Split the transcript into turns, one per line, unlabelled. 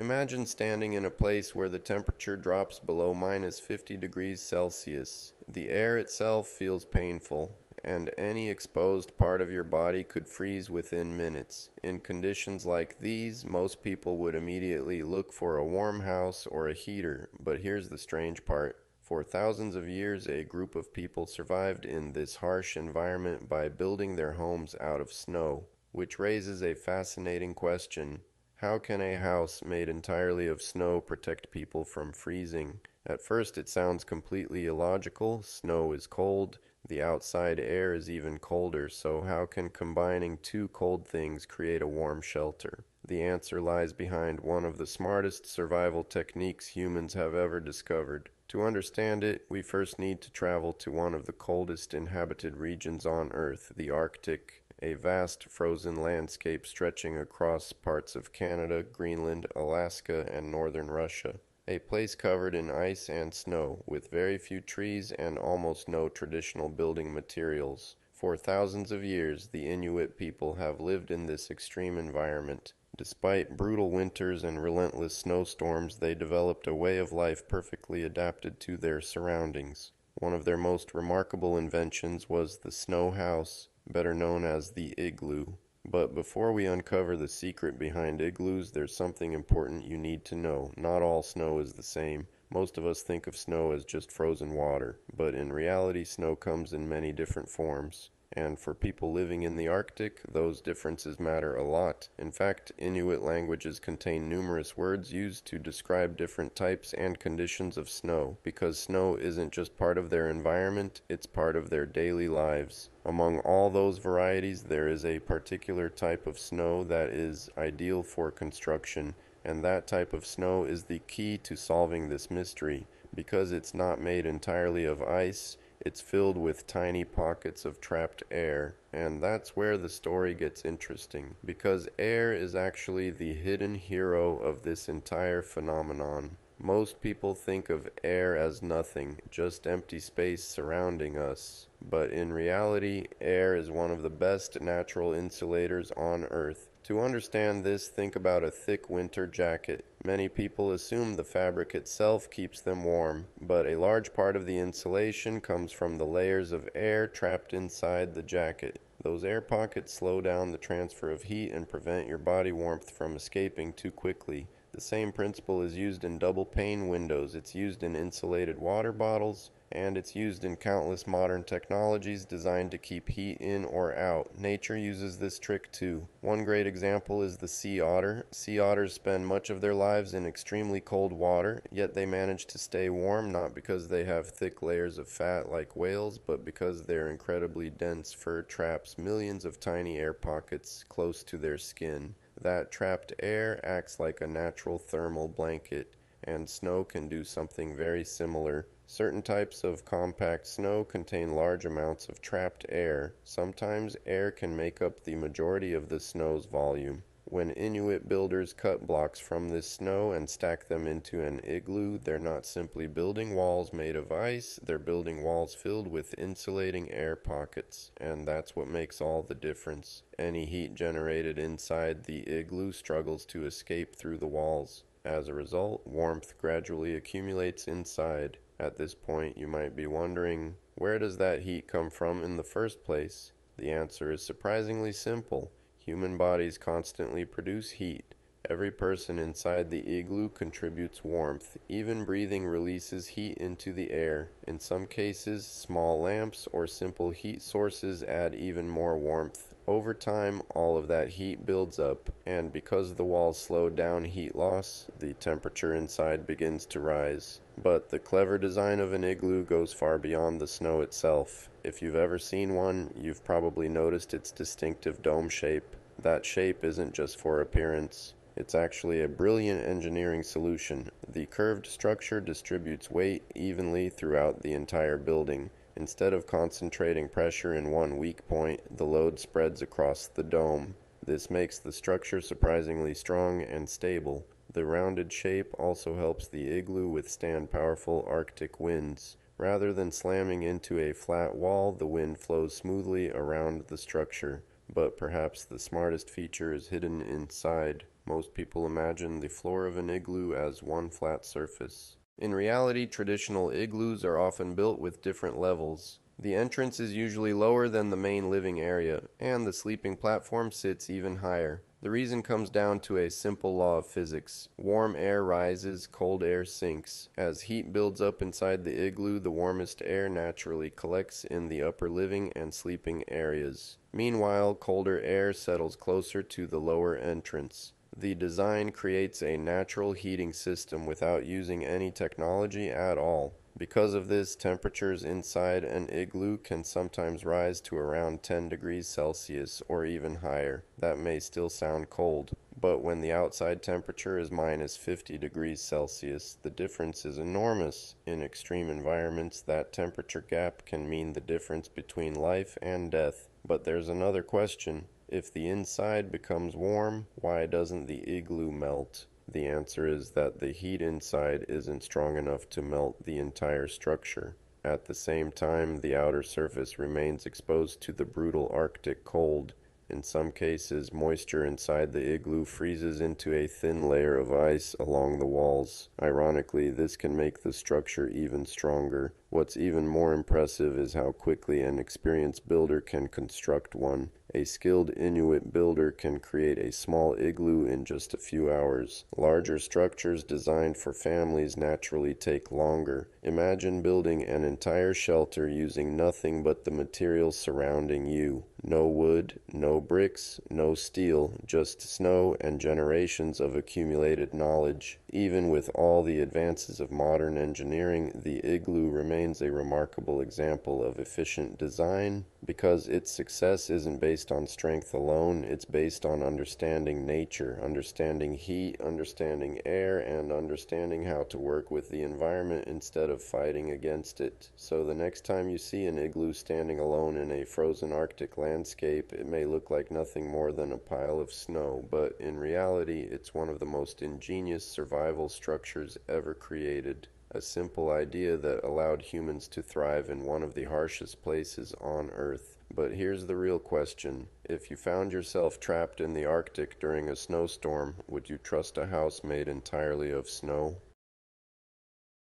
Imagine standing in a place where the temperature drops below -50 degrees Celsius. The air itself feels painful, and any exposed part of your body could freeze within minutes. In conditions like these, most people would immediately look for a warm house or a heater, but here's the strange part. For thousands of years, a group of people survived in this harsh environment by building their homes out of snow, which raises a fascinating question. How can a house made entirely of snow protect people from freezing? At first it sounds completely illogical. Snow is cold, the outside air is even colder, so how can combining two cold things create a warm shelter? The answer lies behind one of the smartest survival techniques humans have ever discovered. To understand it, we first need to travel to one of the coldest inhabited regions on Earth, the Arctic, a vast frozen landscape stretching across parts of Canada, Greenland, Alaska, and northern Russia. A place covered in ice and snow, with very few trees and almost no traditional building materials. For thousands of years, the Inuit people have lived in this extreme environment. Despite brutal winters and relentless snowstorms, they developed a way of life perfectly adapted to their surroundings. One of their most remarkable inventions was the snow house, better known as the igloo. But before we uncover the secret behind igloos, there's something important you need to know. Not all snow is the same. Most of us think of snow as just frozen water, but in reality, snow comes in many different forms. And for people living in the Arctic, those differences matter a lot. In fact, Inuit languages contain numerous words used to describe different types and conditions of snow, because snow isn't just part of their environment, it's part of their daily lives. Among all those varieties, there is a particular type of snow that is ideal for construction, and that type of snow is the key to solving this mystery. Because it's not made entirely of ice, it's filled with tiny pockets of trapped air, and that's where the story gets interesting, because air is actually the hidden hero of this entire phenomenon. Most people think of air as nothing, just empty space surrounding us. But in reality, air is one of the best natural insulators on Earth. To understand this, think about a thick winter jacket. Many people assume the fabric itself keeps them warm, but a large part of the insulation comes from the layers of air trapped inside the jacket. Those air pockets slow down the transfer of heat and prevent your body warmth from escaping too quickly. The same principle is used in double pane windows, it's used in insulated water bottles, and it's used in countless modern technologies designed to keep heat in or out. Nature uses this trick too. One great example is the sea otter. Sea otters spend much of their lives in extremely cold water, yet they manage to stay warm not because they have thick layers of fat like whales, but because their incredibly dense fur traps millions of tiny air pockets close to their skin. That trapped air acts like a natural thermal blanket, and snow can do something very similar. Certain types of compact snow contain large amounts of trapped air. Sometimes air can make up the majority of the snow's volume. When Inuit builders cut blocks from this snow and stack them into an igloo, they're not simply building walls made of ice, they're building walls filled with insulating air pockets. And that's what makes all the difference. Any heat generated inside the igloo struggles to escape through the walls. As a result, warmth gradually accumulates inside. At this point, you might be wondering, where does that heat come from in the first place? The answer is surprisingly simple. Human bodies constantly produce heat. Every person inside the igloo contributes warmth. Even breathing releases heat into the air. In some cases, small lamps or simple heat sources add even more warmth. Over time, all of that heat builds up, and because the walls slow down heat loss, the temperature inside begins to rise. But the clever design of an igloo goes far beyond the snow itself. If you've ever seen one, you've probably noticed its distinctive dome shape. That shape isn't just for appearance. It's actually a brilliant engineering solution. The curved structure distributes weight evenly throughout the entire building. Instead of concentrating pressure in one weak point, the load spreads across the dome. This makes the structure surprisingly strong and stable. The rounded shape also helps the igloo withstand powerful Arctic winds. Rather than slamming into a flat wall, the wind flows smoothly around the structure. But perhaps the smartest feature is hidden inside. Most people imagine the floor of an igloo as one flat surface. In reality, traditional igloos are often built with different levels. The entrance is usually lower than the main living area, and the sleeping platform sits even higher. The reason comes down to a simple law of physics. Warm air rises, cold air sinks. As heat builds up inside the igloo, the warmest air naturally collects in the upper living and sleeping areas. Meanwhile, colder air settles closer to the lower entrance. The design creates a natural heating system without using any technology at all. Because of this, temperatures inside an igloo can sometimes rise to around 10 degrees Celsius or even higher. That may still sound cold, but when the outside temperature is minus 50 degrees Celsius, the difference is enormous. In extreme environments, that temperature gap can mean the difference between life and death. But there's another question. If the inside becomes warm, why doesn't the igloo melt? The answer is that the heat inside isn't strong enough to melt the entire structure. At the same time, the outer surface remains exposed to the brutal Arctic cold. In some cases, moisture inside the igloo freezes into a thin layer of ice along the walls. Ironically, this can make the structure even stronger. What's even more impressive is how quickly an experienced builder can construct one. A skilled Inuit builder can create a small igloo in just a few hours. Larger structures designed for families naturally take longer. Imagine building an entire shelter using nothing but the materials surrounding you. No wood, no bricks, no steel, just snow and generations of accumulated knowledge. Even with all the advances of modern engineering, the igloo remains a remarkable example of efficient design because its success isn't based on strength alone, it's based on understanding nature, understanding heat, understanding air, and understanding how to work with the environment instead of fighting against it. So the next time you see an igloo standing alone in a frozen Arctic landscape, it may look like nothing more than a pile of snow, but in reality, it's one of the most ingenious survival structures ever created. A simple idea that allowed humans to thrive in one of the harshest places on Earth. But here's the real question. If you found yourself trapped in the Arctic during a snowstorm, would you trust a house made entirely of snow?